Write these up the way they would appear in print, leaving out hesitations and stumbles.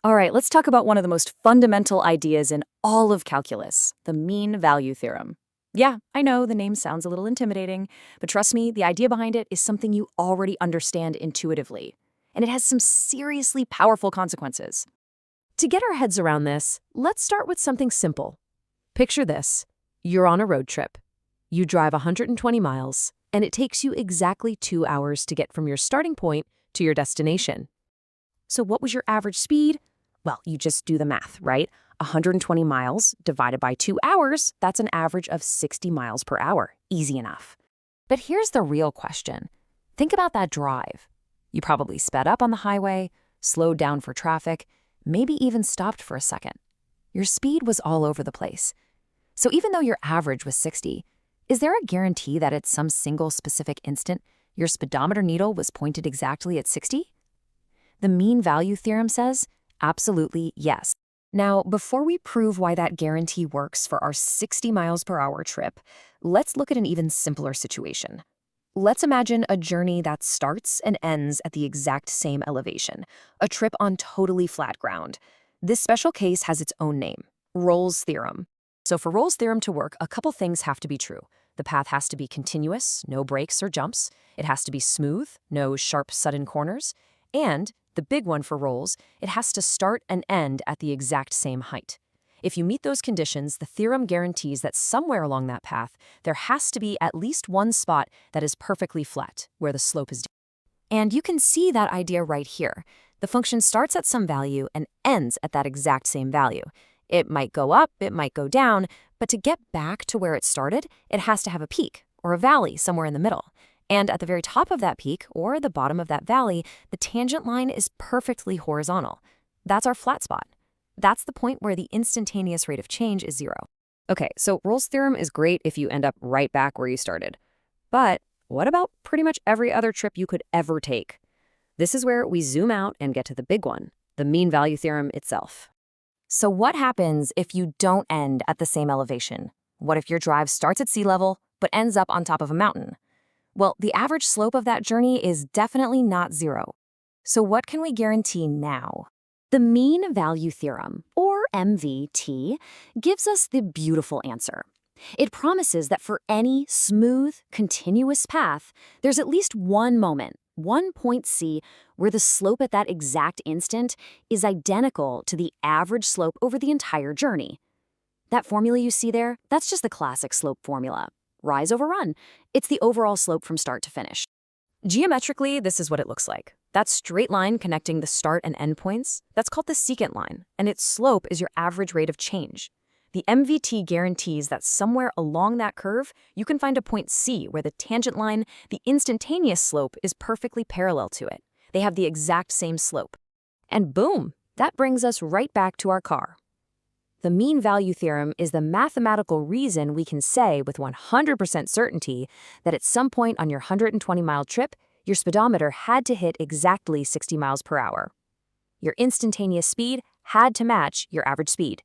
All right, let's talk about one of the most fundamental ideas in all of calculus, the mean value theorem. Yeah, I know the name sounds a little intimidating, but trust me, the idea behind it is something you already understand intuitively. And it has some seriously powerful consequences. To get our heads around this, let's start with something simple. Picture this. You're on a road trip. You drive 120 miles, and it takes you exactly 2 hours to get from your starting point to your destination. So what was your average speed? Well, you just do the math, right? 120 miles divided by 2 hours, that's an average of 60 miles per hour. Easy enough. But here's the real question. Think about that drive. You probably sped up on the highway, slowed down for traffic, maybe even stopped for a second. Your speed was all over the place. So even though your average was 60, is there a guarantee that at some single specific instant, your speedometer needle was pointed exactly at 60? The mean value theorem says, absolutely yes. Now, before we prove why that guarantee works for our 60 miles per hour trip, let's look at an even simpler situation. Let's imagine a journey that starts and ends at the exact same elevation, a trip on totally flat ground. This special case has its own name, Rolle's theorem. So for Rolle's theorem to work, a couple things have to be true. The path has to be continuous, no breaks or jumps. It has to be smooth, no sharp, sudden corners. And the big one for Rolle's, it has to start and end at the exact same height. If you meet those conditions, the theorem guarantees that somewhere along that path, there has to be at least one spot that is perfectly flat, where the slope is. And you can see that idea right here. The function starts at some value and ends at that exact same value. It might go up, it might go down, but to get back to where it started, it has to have a peak or a valley somewhere in the middle. And at the very top of that peak, or the bottom of that valley, the tangent line is perfectly horizontal. That's our flat spot. That's the point where the instantaneous rate of change is 0. Okay, so Rolle's theorem is great if you end up right back where you started. But what about pretty much every other trip you could ever take? This is where we zoom out and get to the big one, the mean value theorem itself. So what happens if you don't end at the same elevation? What if your drive starts at sea level, but ends up on top of a mountain? Well, the average slope of that journey is definitely not 0. So what can we guarantee now? The mean value theorem, or MVT, gives us the beautiful answer. It promises that for any smooth, continuous path, there's at least one moment, one point C, where the slope at that exact instant is identical to the average slope over the entire journey. That formula you see there, that's just the classic slope formula. Rise over run. It's the overall slope from start to finish. Geometrically, this is what it looks like. That straight line connecting the start and end points, that's called the secant line, and its slope is your average rate of change. The MVT guarantees that somewhere along that curve, you can find a point C where the tangent line, the instantaneous slope, is perfectly parallel to it. They have the exact same slope. And boom, that brings us right back to our car. The mean value theorem is the mathematical reason we can say with 100% certainty that at some point on your 120-mile trip, your speedometer had to hit exactly 60 miles per hour. Your instantaneous speed had to match your average speed.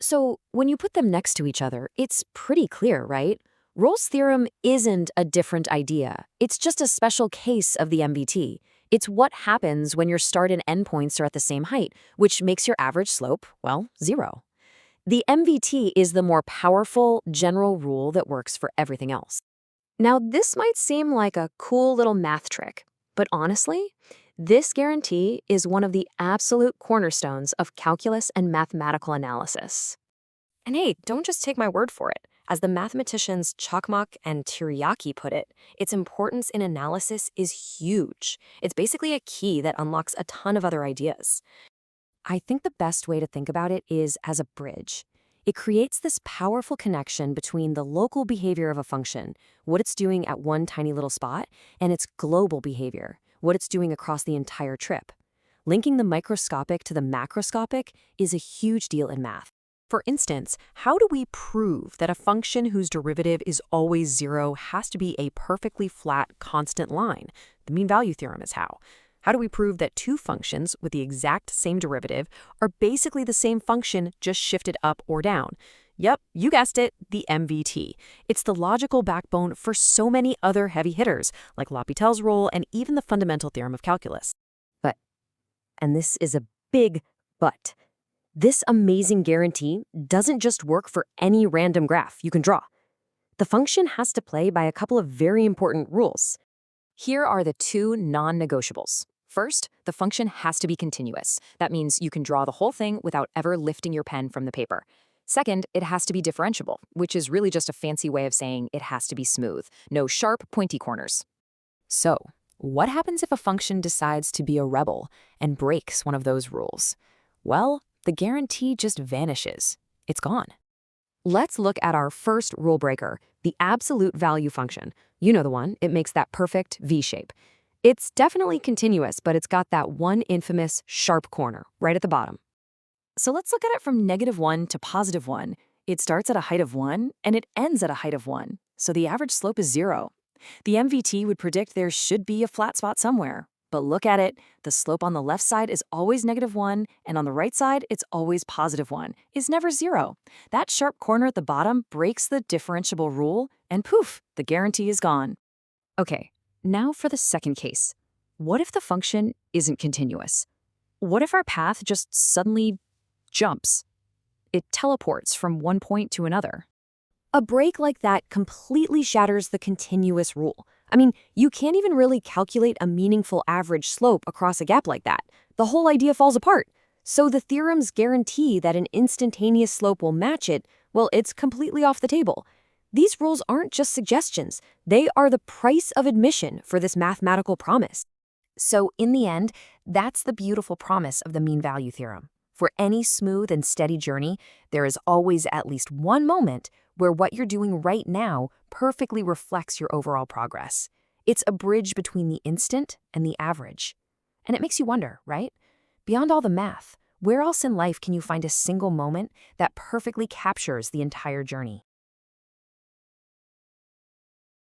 So when you put them next to each other, it's pretty clear, right? Rolle's theorem isn't a different idea. It's just a special case of the MVT. It's what happens when your start and end points are at the same height, which makes your average slope, well, 0. The MVT is the more powerful general rule that works for everything else. Now, this might seem like a cool little math trick, but honestly, this guarantee is one of the absolute cornerstones of calculus and mathematical analysis. And hey, don't just take my word for it. As the mathematicians Chakmak and Teriyaki put it, its importance in analysis is huge. It's basically a key that unlocks a ton of other ideas. I think the best way to think about it is as a bridge. It creates this powerful connection between the local behavior of a function, what it's doing at one tiny little spot, and its global behavior, what it's doing across the entire trip. Linking the microscopic to the macroscopic is a huge deal in math. For instance, how do we prove that a function whose derivative is always 0 has to be a perfectly flat, constant line? The mean value theorem is how. How do we prove that two functions with the exact same derivative are basically the same function, just shifted up or down? Yep, you guessed it, the MVT. It's the logical backbone for so many other heavy hitters, like L'Hopital's rule and even the fundamental theorem of calculus. And this is a big But this amazing guarantee doesn't just work for any random graph you can draw. The function has to play by a couple of very important rules. Here are the two non-negotiables. First, the function has to be continuous. That means you can draw the whole thing without ever lifting your pen from the paper. Second, it has to be differentiable, which is really just a fancy way of saying it has to be smooth. No sharp, pointy corners. So, what happens if a function decides to be a rebel and breaks one of those rules? Well, the guarantee just vanishes. It's gone. Let's look at our first rule breaker, the absolute value function. You know the one, it makes that perfect V shape. It's definitely continuous, but it's got that one infamous sharp corner right at the bottom. So let's look at it from -1 to +1. It starts at a height of 1, and it ends at a height of 1, so the average slope is 0. The MVT would predict there should be a flat spot somewhere. But look at it, the slope on the left side is always -1, and on the right side, it's always +1. It's never 0. That sharp corner at the bottom breaks the differentiable rule, and poof, the guarantee is gone. Okay, now for the second case. What if the function isn't continuous? What if our path just suddenly jumps? It teleports from one point to another. A break like that completely shatters the continuous rule. I mean, you can't even really calculate a meaningful average slope across a gap like that. The whole idea falls apart. So the theorems guarantee that an instantaneous slope will match it, well, it's completely off the table. These rules aren't just suggestions. They are the price of admission for this mathematical promise. So in the end, that's the beautiful promise of the mean value theorem. For any smooth and steady journey, there is always at least one moment where what you're doing right now perfectly reflects your overall progress. It's a bridge between the instant and the average. And it makes you wonder, right? Beyond all the math, where else in life can you find a single moment that perfectly captures the entire journey?